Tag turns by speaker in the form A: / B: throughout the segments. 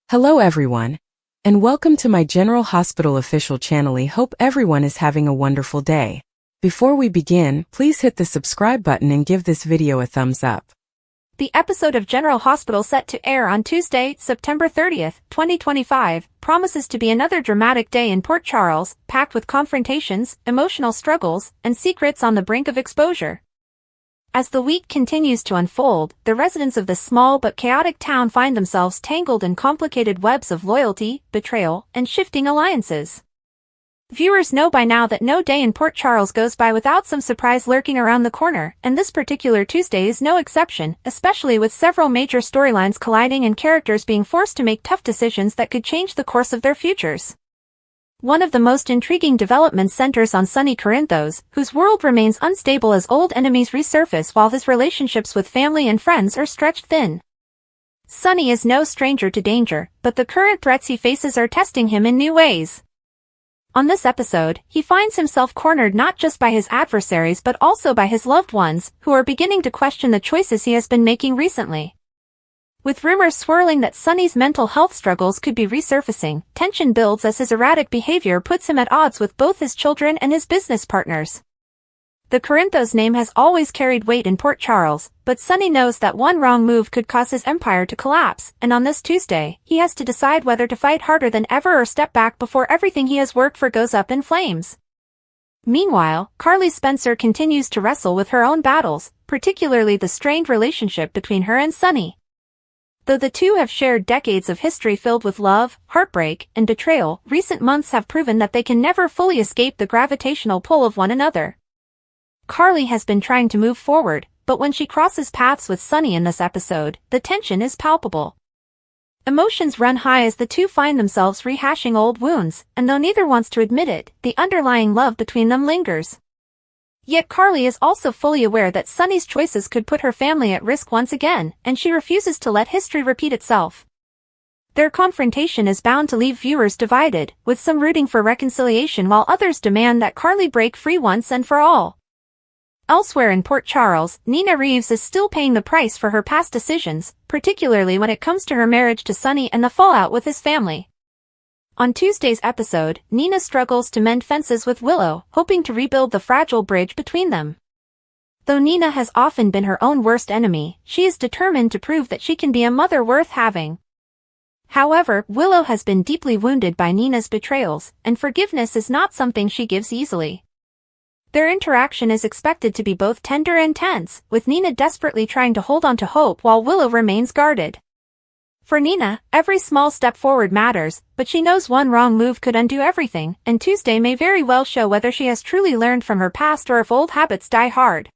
A: Hello everyone, and welcome to my General Hospital official channel. I hope everyone is having a wonderful day. Before we begin, please hit the subscribe button and give this video a thumbs up.
B: The episode of General Hospital set to air on Tuesday, September 30th, 2025, promises to be another dramatic day in Port Charles, packed with confrontations, emotional struggles, and secrets on the brink of exposure. As the week continues to unfold, the residents of this small but chaotic town find themselves tangled in complicated webs of loyalty, betrayal, and shifting alliances. Viewers know by now that no day in Port Charles goes by without some surprise lurking around the corner, and this particular Tuesday is no exception, especially with several major storylines colliding and characters being forced to make tough decisions that could change the course of their futures. One of the most intriguing developments centers on Sonny Corinthos, whose world remains unstable as old enemies resurface while his relationships with family and friends are stretched thin. Sonny is no stranger to danger, but the current threats he faces are testing him in new ways. On this episode, he finds himself cornered not just by his adversaries but also by his loved ones, who are beginning to question the choices he has been making recently. With rumors swirling that Sonny's mental health struggles could be resurfacing, tension builds as his erratic behavior puts him at odds with both his children and his business partners. The Corinthos name has always carried weight in Port Charles, but Sonny knows that one wrong move could cause his empire to collapse, and on this Tuesday, he has to decide whether to fight harder than ever or step back before everything he has worked for goes up in flames. Meanwhile, Carly Spencer continues to wrestle with her own battles, particularly the strained relationship between her and Sonny. Though the two have shared decades of history filled with love, heartbreak, and betrayal, recent months have proven that they can never fully escape the gravitational pull of one another. Carly has been trying to move forward, but when she crosses paths with Sonny in this episode, the tension is palpable. Emotions run high as the two find themselves rehashing old wounds, and though neither wants to admit it, the underlying love between them lingers. Yet Carly is also fully aware that Sonny's choices could put her family at risk once again, and she refuses to let history repeat itself. Their confrontation is bound to leave viewers divided, with some rooting for reconciliation while others demand that Carly break free once and for all. Elsewhere in Port Charles, Nina Reeves is still paying the price for her past decisions, particularly when it comes to her marriage to Sonny and the fallout with his family. On Tuesday's episode, Nina struggles to mend fences with Willow, hoping to rebuild the fragile bridge between them. Though Nina has often been her own worst enemy, she is determined to prove that she can be a mother worth having. However, Willow has been deeply wounded by Nina's betrayals, and forgiveness is not something she gives easily. Their interaction is expected to be both tender and tense, with Nina desperately trying to hold on to hope while Willow remains guarded. For Nina, every small step forward matters, but she knows one wrong move could undo everything, and Tuesday may very well show whether she has truly learned from her past or if old habits die hard.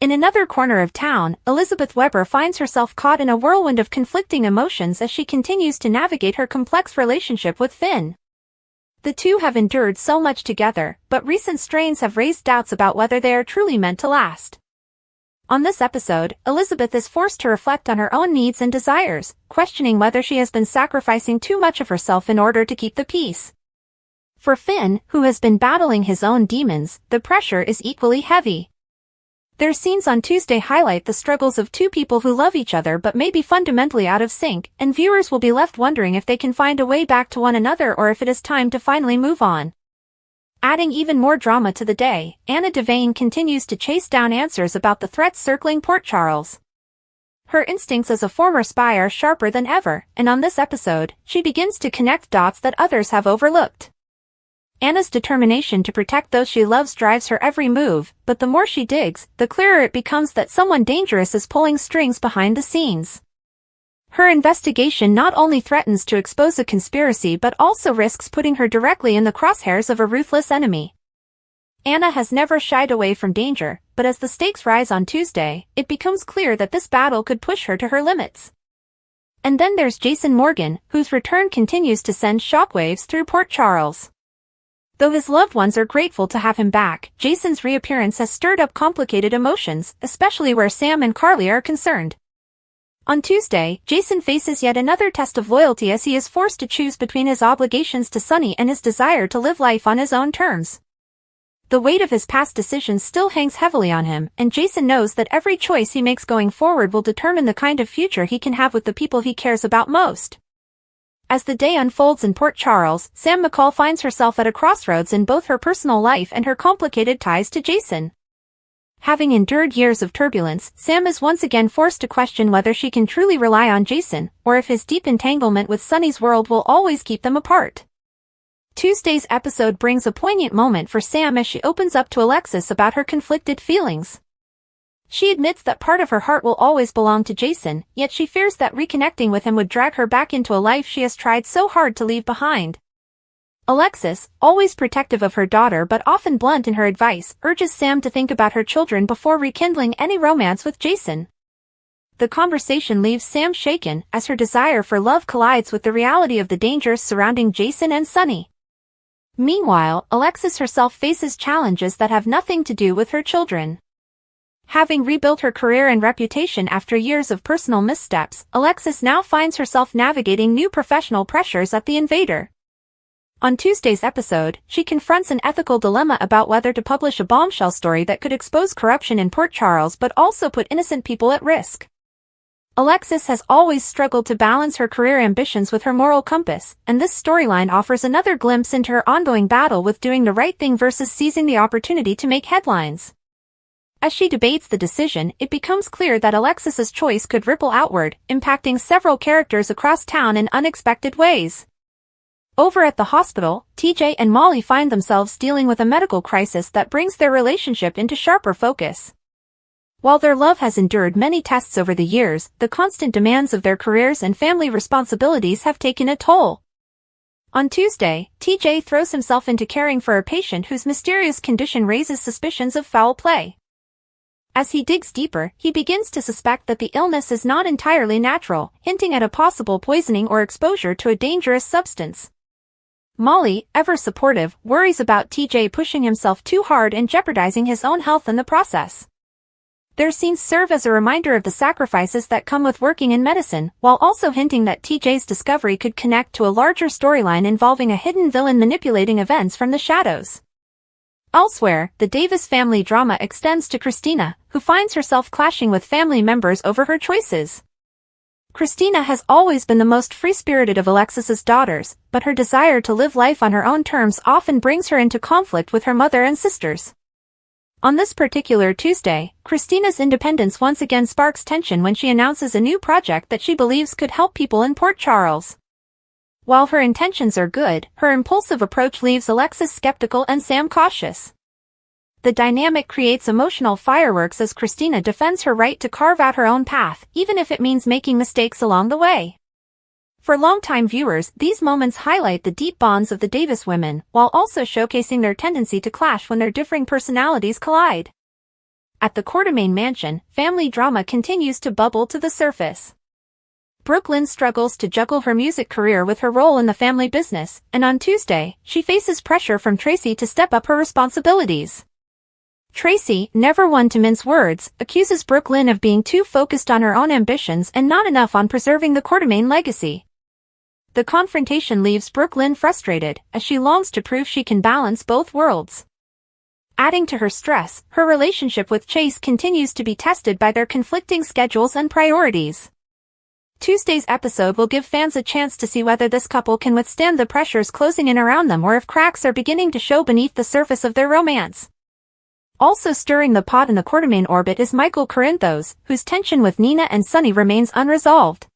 B: In another corner of town, Elizabeth Weber finds herself caught in a whirlwind of conflicting emotions as she continues to navigate her complex relationship with Finn. The two have endured so much together, but recent strains have raised doubts about whether they are truly meant to last. On this episode, Elizabeth is forced to reflect on her own needs and desires, questioning whether she has been sacrificing too much of herself in order to keep the peace. For Finn, who has been battling his own demons, the pressure is equally heavy. Their scenes on Tuesday highlight the struggles of two people who love each other but may be fundamentally out of sync, and viewers will be left wondering if they can find a way back to one another or if it is time to finally move on. Adding even more drama to the day, Anna Devane continues to chase down answers about the threats circling Port Charles. Her instincts as a former spy are sharper than ever, and on this episode, she begins to connect dots that others have overlooked. Anna's determination to protect those she loves drives her every move, but the more she digs, the clearer it becomes that someone dangerous is pulling strings behind the scenes. Her investigation not only threatens to expose a conspiracy but also risks putting her directly in the crosshairs of a ruthless enemy. Anna has never shied away from danger, but as the stakes rise on Tuesday, it becomes clear that this battle could push her to her limits. And then there's Jason Morgan, whose return continues to send shockwaves through Port Charles. Though his loved ones are grateful to have him back, Jason's reappearance has stirred up complicated emotions, especially where Sam and Carly are concerned. On Tuesday, Jason faces yet another test of loyalty as he is forced to choose between his obligations to Sonny and his desire to live life on his own terms. The weight of his past decisions still hangs heavily on him, and Jason knows that every choice he makes going forward will determine the kind of future he can have with the people he cares about most. As the day unfolds in Port Charles, Sam McCall finds herself at a crossroads in both her personal life and her complicated ties to Jason. Having endured years of turbulence, Sam is once again forced to question whether she can truly rely on Jason, or if his deep entanglement with Sunny's world will always keep them apart. Tuesday's episode brings a poignant moment for Sam as she opens up to Alexis about her conflicted feelings. She admits that part of her heart will always belong to Jason, yet she fears that reconnecting with him would drag her back into a life she has tried so hard to leave behind. Alexis, always protective of her daughter but often blunt in her advice, urges Sam to think about her children before rekindling any romance with Jason. The conversation leaves Sam shaken, as her desire for love collides with the reality of the dangers surrounding Jason and Sunny. Meanwhile, Alexis herself faces challenges that have nothing to do with her children. Having rebuilt her career and reputation after years of personal missteps, Alexis now finds herself navigating new professional pressures at the Invader. On Tuesday's episode, she confronts an ethical dilemma about whether to publish a bombshell story that could expose corruption in Port Charles but also put innocent people at risk. Alexis has always struggled to balance her career ambitions with her moral compass, and this storyline offers another glimpse into her ongoing battle with doing the right thing versus seizing the opportunity to make headlines. As she debates the decision, it becomes clear that Alexis's choice could ripple outward, impacting several characters across town in unexpected ways. Over at the hospital, TJ and Molly find themselves dealing with a medical crisis that brings their relationship into sharper focus. While their love has endured many tests over the years, the constant demands of their careers and family responsibilities have taken a toll. On Tuesday, TJ throws himself into caring for a patient whose mysterious condition raises suspicions of foul play. As he digs deeper, he begins to suspect that the illness is not entirely natural, hinting at a possible poisoning or exposure to a dangerous substance. Molly, ever supportive, worries about TJ pushing himself too hard and jeopardizing his own health in the process. Their scenes serve as a reminder of the sacrifices that come with working in medicine, while also hinting that TJ's discovery could connect to a larger storyline involving a hidden villain manipulating events from the shadows. Elsewhere, the Davis family drama extends to Christina, who finds herself clashing with family members over her choices. Christina has always been the most free-spirited of Alexis's daughters, but her desire to live life on her own terms often brings her into conflict with her mother and sisters. On this particular Tuesday, Christina's independence once again sparks tension when she announces a new project that she believes could help people in Port Charles. While her intentions are good, her impulsive approach leaves Alexis skeptical and Sam cautious. The dynamic creates emotional fireworks as Christina defends her right to carve out her own path, even if it means making mistakes along the way. For longtime viewers, these moments highlight the deep bonds of the Davis women, while also showcasing their tendency to clash when their differing personalities collide. At the Quartermaine mansion, family drama continues to bubble to the surface. Brooklyn struggles to juggle her music career with her role in the family business, and on Tuesday, she faces pressure from Tracy to step up her responsibilities. Tracy, never one to mince words, accuses Brooklyn of being too focused on her own ambitions and not enough on preserving the Quartermaine legacy. The confrontation leaves Brooklyn frustrated, as she longs to prove she can balance both worlds. Adding to her stress, her relationship with Chase continues to be tested by their conflicting schedules and priorities. Tuesday's episode will give fans a chance to see whether this couple can withstand the pressures closing in around them or if cracks are beginning to show beneath the surface of their romance. Also stirring the pot in the Quartermaine orbit is Michael Corinthos, whose tension with Nina and Sunny remains unresolved.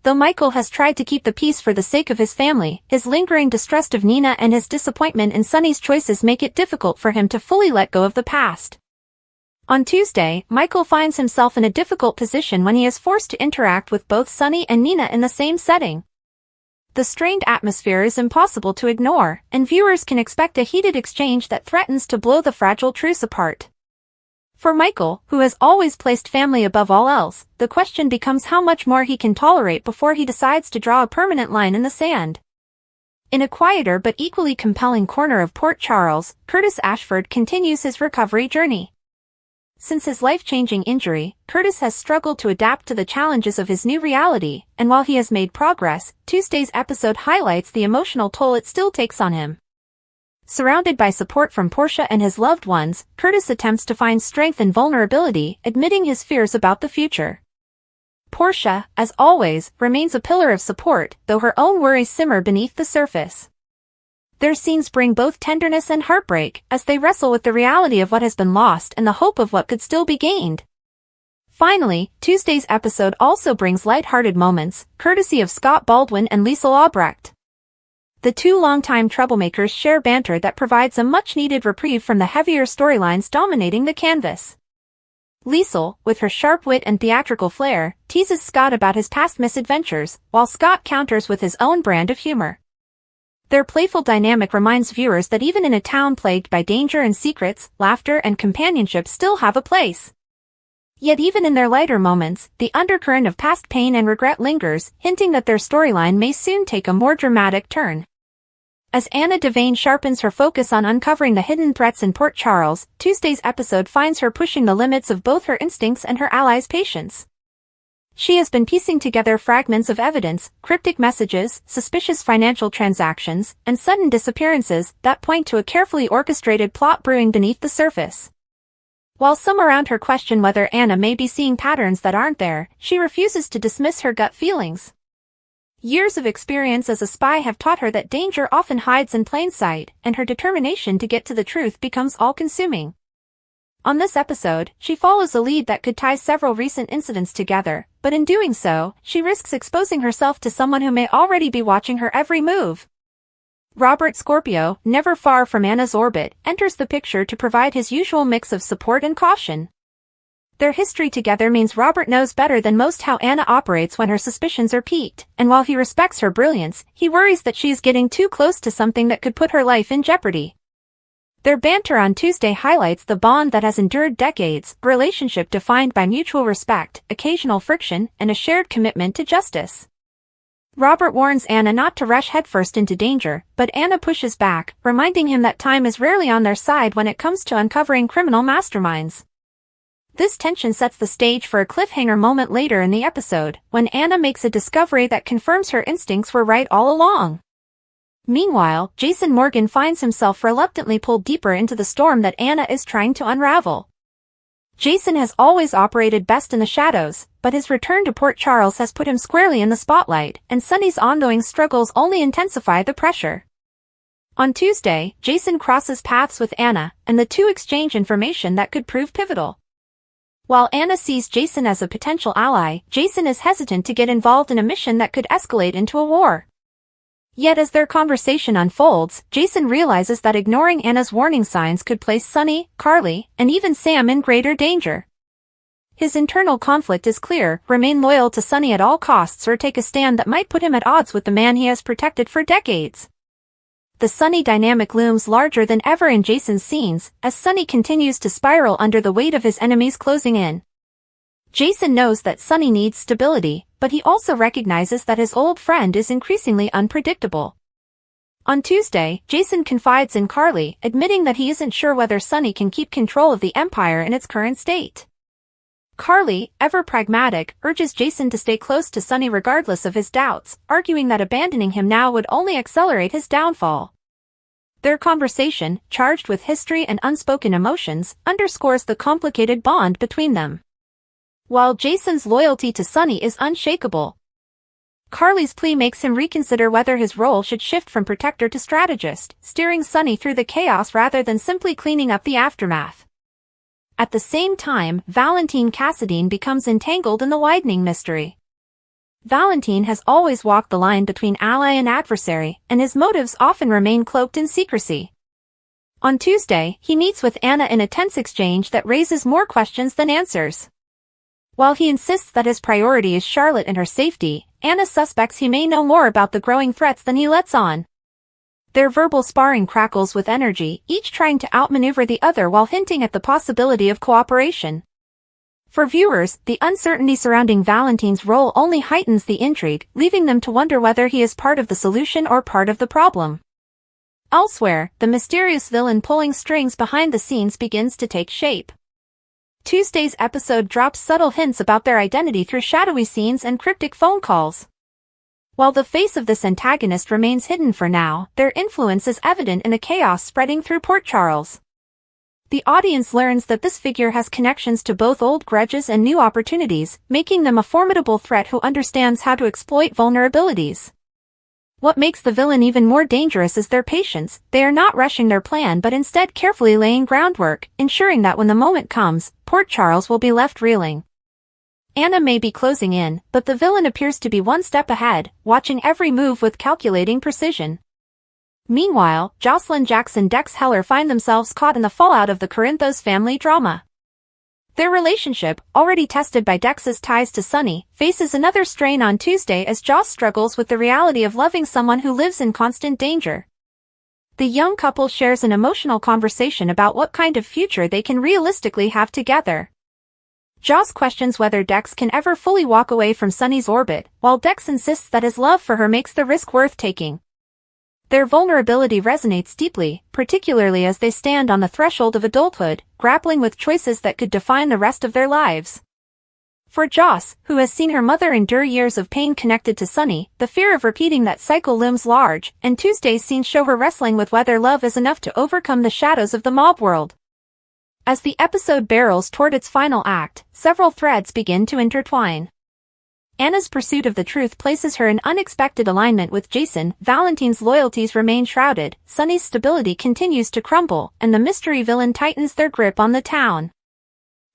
B: Though Michael has tried to keep the peace for the sake of his family, his lingering distrust of Nina and his disappointment in Sunny's choices make it difficult for him to fully let go of the past. On Tuesday, Michael finds himself in a difficult position when he is forced to interact with both Sunny and Nina in the same setting. The strained atmosphere is impossible to ignore, and viewers can expect a heated exchange that threatens to blow the fragile truce apart. For Michael, who has always placed family above all else, the question becomes how much more he can tolerate before he decides to draw a permanent line in the sand. In a quieter but equally compelling corner of Port Charles, Curtis Ashford continues his recovery journey. Since his life-changing injury, Curtis has struggled to adapt to the challenges of his new reality, and while he has made progress, Tuesday's episode highlights the emotional toll it still takes on him. Surrounded by support from Portia and his loved ones, Curtis attempts to find strength in vulnerability, admitting his fears about the future. Portia, as always, remains a pillar of support, though her own worries simmer beneath the surface. Their scenes bring both tenderness and heartbreak, as they wrestle with the reality of what has been lost and the hope of what could still be gained. Finally, Tuesday's episode also brings light-hearted moments, courtesy of Scott Baldwin and Liesl Albrecht. The two longtime troublemakers share banter that provides a much-needed reprieve from the heavier storylines dominating the canvas. Liesl, with her sharp wit and theatrical flair, teases Scott about his past misadventures, while Scott counters with his own brand of humor. Their playful dynamic reminds viewers that even in a town plagued by danger and secrets, laughter and companionship still have a place. Yet even in their lighter moments, the undercurrent of past pain and regret lingers, hinting that their storyline may soon take a more dramatic turn. As Anna Devane sharpens her focus on uncovering the hidden threats in Port Charles, Tuesday's episode finds her pushing the limits of both her instincts and her allies' patience. She has been piecing together fragments of evidence, cryptic messages, suspicious financial transactions, and sudden disappearances that point to a carefully orchestrated plot brewing beneath the surface. While some around her question whether Anna may be seeing patterns that aren't there, she refuses to dismiss her gut feelings. Years of experience as a spy have taught her that danger often hides in plain sight, and her determination to get to the truth becomes all-consuming. On this episode, she follows a lead that could tie several recent incidents together, but in doing so, she risks exposing herself to someone who may already be watching her every move. Robert Scorpio, never far from Anna's orbit, enters the picture to provide his usual mix of support and caution. Their history together means Robert knows better than most how Anna operates when her suspicions are piqued, and while he respects her brilliance, he worries that she is getting too close to something that could put her life in jeopardy. Their banter on Tuesday highlights the bond that has endured decades, a relationship defined by mutual respect, occasional friction, and a shared commitment to justice. Robert warns Anna not to rush headfirst into danger, but Anna pushes back, reminding him that time is rarely on their side when it comes to uncovering criminal masterminds. This tension sets the stage for a cliffhanger moment later in the episode, when Anna makes a discovery that confirms her instincts were right all along. Meanwhile, Jason Morgan finds himself reluctantly pulled deeper into the storm that Anna is trying to unravel. Jason has always operated best in the shadows, but his return to Port Charles has put him squarely in the spotlight, and Sonny's ongoing struggles only intensify the pressure. On Tuesday, Jason crosses paths with Anna, and the two exchange information that could prove pivotal. While Anna sees Jason as a potential ally, Jason is hesitant to get involved in a mission that could escalate into a war. Yet as their conversation unfolds, Jason realizes that ignoring Anna's warning signs could place Sonny, Carly, and even Sam in greater danger. His internal conflict is clear: remain loyal to Sonny at all costs or take a stand that might put him at odds with the man he has protected for decades. The Sonny dynamic looms larger than ever in Jason's scenes, as Sonny continues to spiral under the weight of his enemies closing in. Jason knows that Sonny needs stability, but he also recognizes that his old friend is increasingly unpredictable. On Tuesday, Jason confides in Carly, admitting that he isn't sure whether Sonny can keep control of the Empire in its current state. Carly, ever pragmatic, urges Jason to stay close to Sonny regardless of his doubts, arguing that abandoning him now would only accelerate his downfall. Their conversation, charged with history and unspoken emotions, underscores the complicated bond between them. While Jason's loyalty to Sonny is unshakable, Carly's plea makes him reconsider whether his role should shift from protector to strategist, steering Sonny through the chaos rather than simply cleaning up the aftermath. At the same time, Valentine Cassadine becomes entangled in the widening mystery. Valentine has always walked the line between ally and adversary, and his motives often remain cloaked in secrecy. On Tuesday, he meets with Anna in a tense exchange that raises more questions than answers. While he insists that his priority is Charlotte and her safety, Anna suspects he may know more about the growing threats than he lets on. Their verbal sparring crackles with energy, each trying to outmaneuver the other while hinting at the possibility of cooperation. For viewers, the uncertainty surrounding Valentine's role only heightens the intrigue, leaving them to wonder whether he is part of the solution or part of the problem. Elsewhere, the mysterious villain pulling strings behind the scenes begins to take shape. Tuesday's episode drops subtle hints about their identity through shadowy scenes and cryptic phone calls. While the face of this antagonist remains hidden for now, their influence is evident in the chaos spreading through Port Charles. the audience learns that this figure has connections to both old grudges and new opportunities, making them a formidable threat who understands how to exploit vulnerabilities. What makes the villain even more dangerous is their patience. They are not rushing their plan but instead carefully laying groundwork, ensuring that when the moment comes, Port Charles will be left reeling. Anna may be closing in, but the villain appears to be one step ahead, watching every move with calculating precision. Meanwhile, Jocelyn Jackson and Dex Heller find themselves caught in the fallout of the Corinthos family drama. Their relationship, already tested by Dex's ties to Sunny, faces another strain on Tuesday as Joss struggles with the reality of loving someone who lives in constant danger. The young couple shares an emotional conversation about what kind of future they can realistically have together. Joss questions whether Dex can ever fully walk away from Sunny's orbit, while Dex insists that his love for her makes the risk worth taking. Their vulnerability resonates deeply, particularly as they stand on the threshold of adulthood, grappling with choices that could define the rest of their lives. For Joss, who has seen her mother endure years of pain connected to Sunny, the fear of repeating that cycle looms large, and Tuesday's scenes show her wrestling with whether love is enough to overcome the shadows of the mob world. As the episode barrels toward its final act, several threads begin to intertwine. Anna's pursuit of the truth places her in unexpected alignment with Jason, Valentine's loyalties remain shrouded, Sunny's stability continues to crumble, and the mystery villain tightens their grip on the town.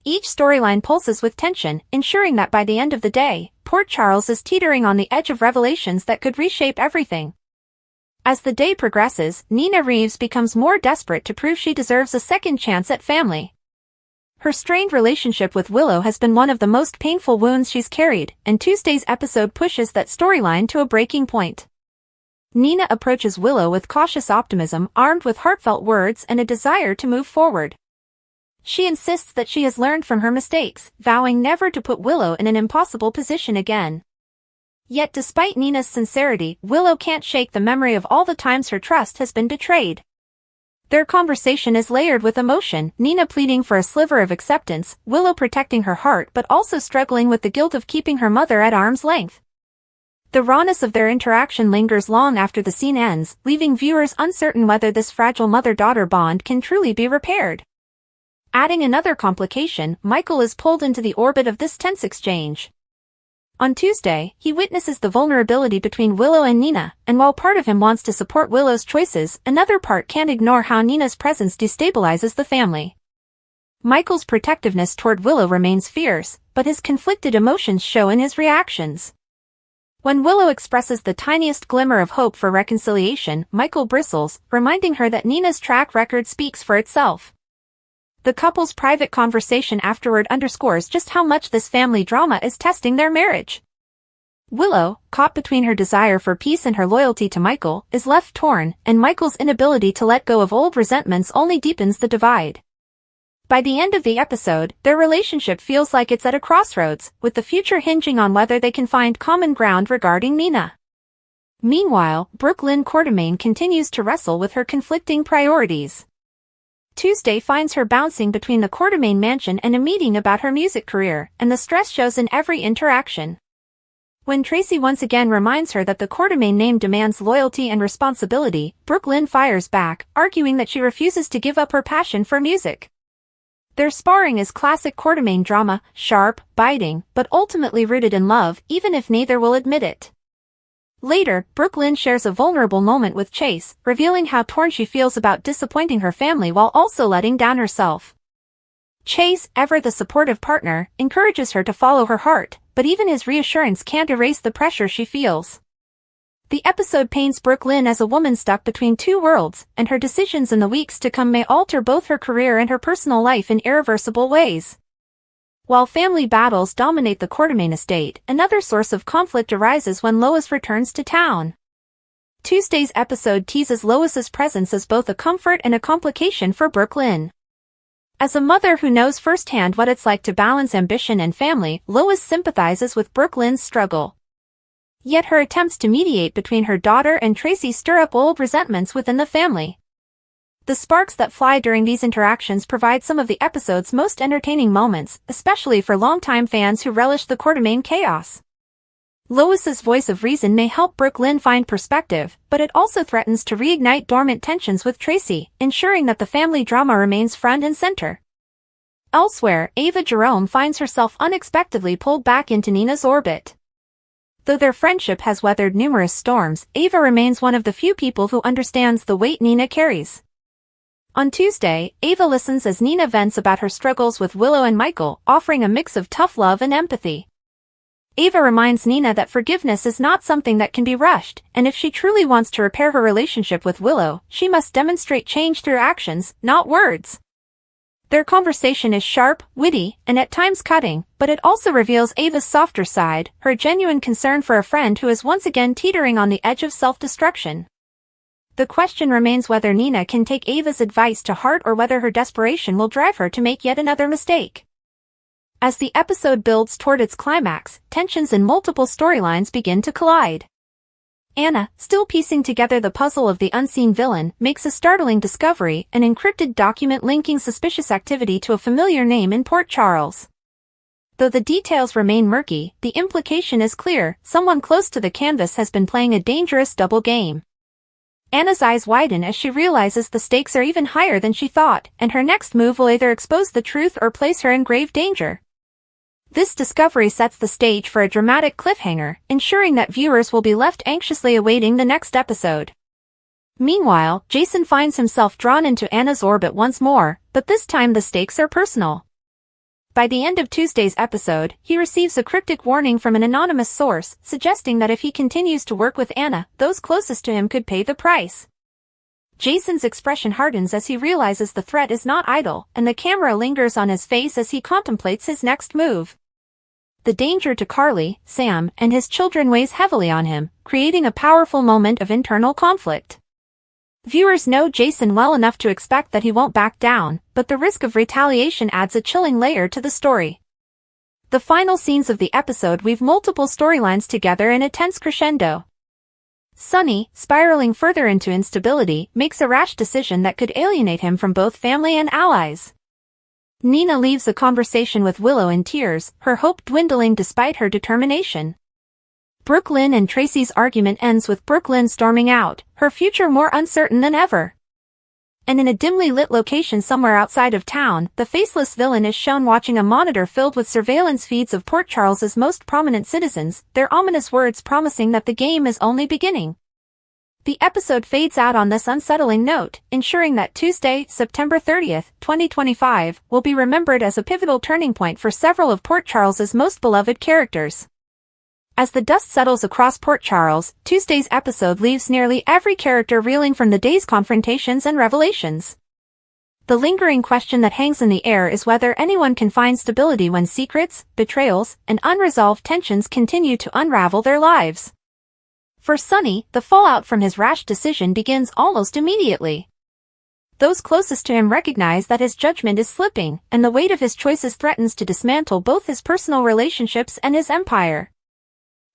B: Each storyline pulses with tension, ensuring that by the end of the day, Port Charles is teetering on the edge of revelations that could reshape everything. As the day progresses, Nina Reeves becomes more desperate to prove she deserves a second chance at family. Her strained relationship with Willow has been one of the most painful wounds she's carried, and Tuesday's episode pushes that storyline to a breaking point. Nina approaches Willow with cautious optimism, armed with heartfelt words and a desire to move forward. She insists that she has learned from her mistakes, vowing never to put Willow in an impossible position again. Yet despite Nina's sincerity, Willow can't shake the memory of all the times her trust has been betrayed. Their conversation is layered with emotion, Nina pleading for a sliver of acceptance, Willow protecting her heart but also struggling with the guilt of keeping her mother at arm's length. The rawness of their interaction lingers long after the scene ends, leaving viewers uncertain whether this fragile mother-daughter bond can truly be repaired. Adding another complication, Michael is pulled into the orbit of this tense exchange. On Tuesday, he witnesses the vulnerability between Willow and Nina, and while part of him wants to support Willow's choices, another part can't ignore how Nina's presence destabilizes the family. Michael's protectiveness toward Willow remains fierce, but his conflicted emotions show in his reactions. When Willow expresses the tiniest glimmer of hope for reconciliation, Michael bristles, reminding her that Nina's track record speaks for itself. The couple's private conversation afterward underscores just how much this family drama is testing their marriage. Willow, caught between her desire for peace and her loyalty to Michael, is left torn, and Michael's inability to let go of old resentments only deepens the divide. By the end of the episode, their relationship feels like it's at a crossroads, with the future hinging on whether they can find common ground regarding Nina. Meanwhile, Brooklyn Quartermaine continues to wrestle with her conflicting priorities. Tuesday finds her bouncing between the Quartermaine mansion and a meeting about her music career, and the stress shows in every interaction. When Tracy once again reminds her that the Quartermaine name demands loyalty and responsibility, Brooklyn fires back, arguing that she refuses to give up her passion for music. Their sparring is classic Quartermaine drama, sharp, biting, but ultimately rooted in love, even if neither will admit it. Later, Brooklyn shares a vulnerable moment with Chase, revealing how torn she feels about disappointing her family while also letting down herself. Chase, ever the supportive partner, encourages her to follow her heart, but even his reassurance can't erase the pressure she feels. The episode paints Brooklyn as a woman stuck between two worlds, and her decisions in the weeks to come may alter both her career and her personal life in irreversible ways. While family battles dominate the Quartermaine estate, another source of conflict arises when Lois returns to town. Tuesday's episode teases Lois's presence as both a comfort and a complication for Brooklyn. As a mother who knows firsthand what it's like to balance ambition and family, Lois sympathizes with Brooklyn's struggle. Yet her attempts to mediate between her daughter and Tracy stir up old resentments within the family. The sparks that fly during these interactions provide some of the episode's most entertaining moments, especially for longtime fans who relish the Quartermaine chaos. Lois's voice of reason may help Brooklyn find perspective, but it also threatens to reignite dormant tensions with Tracy, ensuring that the family drama remains front and center. Elsewhere, Ava Jerome finds herself unexpectedly pulled back into Nina's orbit. Though their friendship has weathered numerous storms, Ava remains one of the few people who understands the weight Nina carries. On Tuesday, Ava listens as Nina vents about her struggles with Willow and Michael, offering a mix of tough love and empathy. Ava reminds Nina that forgiveness is not something that can be rushed, and if she truly wants to repair her relationship with Willow, she must demonstrate change through actions, not words. Their conversation is sharp, witty, and at times cutting, but it also reveals Ava's softer side, her genuine concern for a friend who is once again teetering on the edge of self-destruction. The question remains whether Nina can take Ava's advice to heart or whether her desperation will drive her to make yet another mistake. As the episode builds toward its climax, tensions in multiple storylines begin to collide. Anna, still piecing together the puzzle of the unseen villain, makes a startling discovery, an encrypted document linking suspicious activity to a familiar name in Port Charles. Though the details remain murky, the implication is clear: someone close to the canvas has been playing a dangerous double game. Anna's eyes widen as she realizes the stakes are even higher than she thought, and her next move will either expose the truth or place her in grave danger. This discovery sets the stage for a dramatic cliffhanger, ensuring that viewers will be left anxiously awaiting the next episode. Meanwhile, Jason finds himself drawn into Anna's orbit once more, but this time the stakes are personal. By the end of Tuesday's episode, he receives a cryptic warning from an anonymous source, suggesting that if he continues to work with Anna, those closest to him could pay the price. Jason's expression hardens as he realizes the threat is not idle, and the camera lingers on his face as he contemplates his next move. The danger to Carly, Sam, and his children weighs heavily on him, creating a powerful moment of internal conflict. Viewers know Jason well enough to expect that he won't back down, but the risk of retaliation adds a chilling layer to the story. The final scenes of the episode weave multiple storylines together in a tense crescendo. Sonny, spiraling further into instability, makes a rash decision that could alienate him from both family and allies. Nina leaves a conversation with Willow in tears, her hope dwindling despite her determination. Brooklyn and Tracy's argument ends with Brooklyn storming out, her future more uncertain than ever. And in a dimly lit location somewhere outside of town, the faceless villain is shown watching a monitor filled with surveillance feeds of Port Charles's most prominent citizens, their ominous words promising that the game is only beginning. The episode fades out on this unsettling note, ensuring that Tuesday, September 30th, 2025, will be remembered as a pivotal turning point for several of Port Charles's most beloved characters. As the dust settles across Port Charles, Tuesday's episode leaves nearly every character reeling from the day's confrontations and revelations. The lingering question that hangs in the air is whether anyone can find stability when secrets, betrayals, and unresolved tensions continue to unravel their lives. For Sonny, the fallout from his rash decision begins almost immediately. Those closest to him recognize that his judgment is slipping, and the weight of his choices threatens to dismantle both his personal relationships and his empire.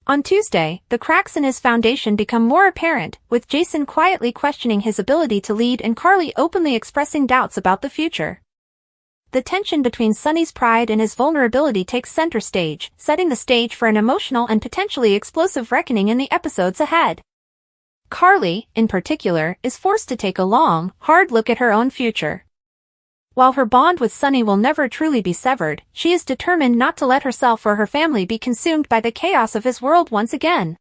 B: On Tuesday, the cracks in his foundation become more apparent, with Jason quietly questioning his ability to lead and Carly openly expressing doubts about the future. The tension between Sonny's pride and his vulnerability takes center stage, setting the stage for an emotional and potentially explosive reckoning in the episodes ahead. Carly, in particular, is forced to take a long, hard look at her own future. While her bond with Sonny will never truly be severed, she is determined not to let herself or her family be consumed by the chaos of his world once again.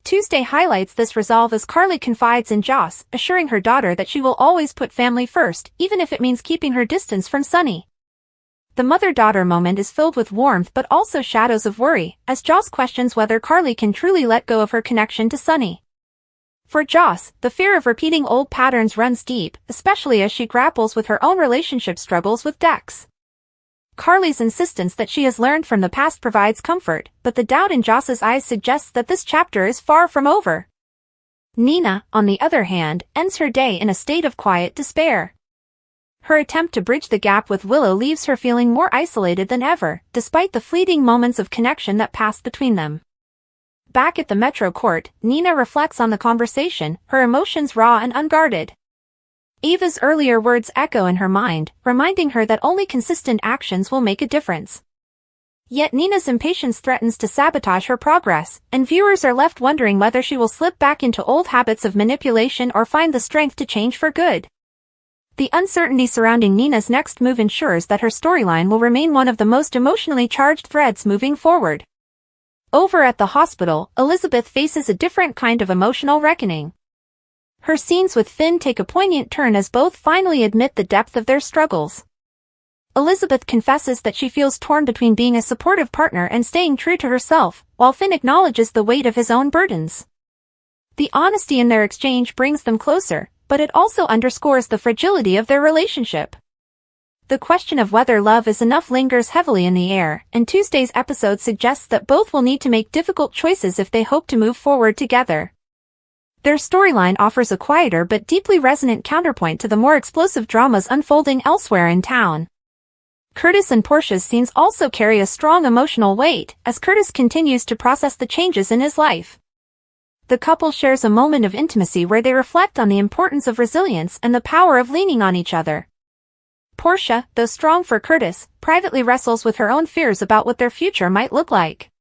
B: Tuesday highlights this resolve as Carly confides in Joss, assuring her daughter that she will always put family first, even if it means keeping her distance from Sonny. The mother-daughter moment is filled with warmth but also shadows of worry, as Joss questions whether Carly can truly let go of her connection to Sonny. For Joss, the fear of repeating old patterns runs deep, especially as she grapples with her own relationship struggles with Dex. Carly's insistence that she has learned from the past provides comfort, but the doubt in Joss's eyes suggests that this chapter is far from over. Nina, on the other hand, ends her day in a state of quiet despair. Her attempt to bridge the gap with Willow leaves her feeling more isolated than ever, despite the fleeting moments of connection that passed between them. Back at the Metro Court, Nina reflects on the conversation, her emotions raw and unguarded. Ava's earlier words echo in her mind, reminding her that only consistent actions will make a difference. Yet Nina's impatience threatens to sabotage her progress, and viewers are left wondering whether she will slip back into old habits of manipulation or find the strength to change for good. The uncertainty surrounding Nina's next move ensures that her storyline will remain one of the most emotionally charged threads moving forward. Over at the hospital, Elizabeth faces a different kind of emotional reckoning. Her scenes with Finn take a poignant turn as both finally admit the depth of their struggles. Elizabeth confesses that she feels torn between being a supportive partner and staying true to herself, while Finn acknowledges the weight of his own burdens. The honesty in their exchange brings them closer, but it also underscores the fragility of their relationship. The question of whether love is enough lingers heavily in the air, and Tuesday's episode suggests that both will need to make difficult choices if they hope to move forward together. Their storyline offers a quieter but deeply resonant counterpoint to the more explosive dramas unfolding elsewhere in town. Curtis and Portia's scenes also carry a strong emotional weight, as Curtis continues to process the changes in his life. The couple shares a moment of intimacy where they reflect on the importance of resilience and the power of leaning on each other. Portia, though strong for Curtis, privately wrestles with her own fears about what their future might look like.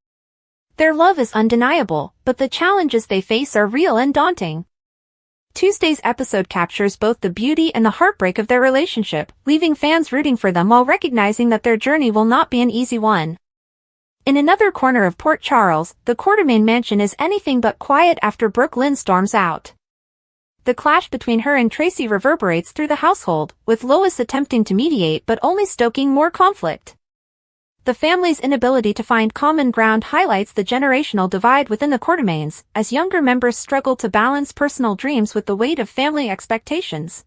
B: Their love is undeniable, but the challenges they face are real and daunting. Tuesday's episode captures both the beauty and the heartbreak of their relationship, leaving fans rooting for them while recognizing that their journey will not be an easy one. In another corner of Port Charles, the Quartermaine mansion is anything but quiet after Brooke Lynn storms out. The clash between her and Tracy reverberates through the household, with Lois attempting to mediate but only stoking more conflict. The family's inability to find common ground highlights the generational divide within the Quartermaines, as younger members struggle to balance personal dreams with the weight of family expectations.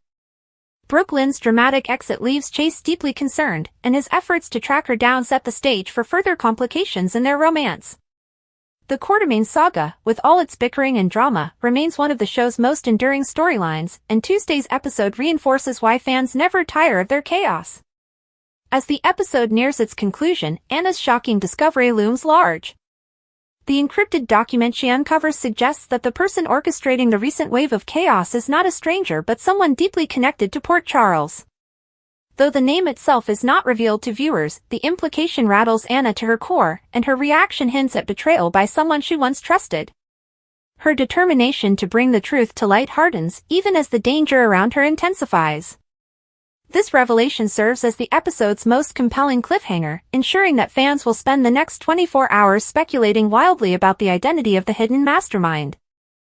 B: Brooke Lynn's dramatic exit leaves Chase deeply concerned, and his efforts to track her down set the stage for further complications in their romance. The Quartermaine saga, with all its bickering and drama, remains one of the show's most enduring storylines, and Tuesday's episode reinforces why fans never tire of their chaos. As the episode nears its conclusion, Anna's shocking discovery looms large. The encrypted document she uncovers suggests that the person orchestrating the recent wave of chaos is not a stranger but someone deeply connected to Port Charles. Though the name itself is not revealed to viewers, the implication rattles Anna to her core, and her reaction hints at betrayal by someone she once trusted. Her determination to bring the truth to light hardens, even as the danger around her intensifies. This revelation serves as the episode's most compelling cliffhanger, ensuring that fans will spend the next 24 hours speculating wildly about the identity of the hidden mastermind.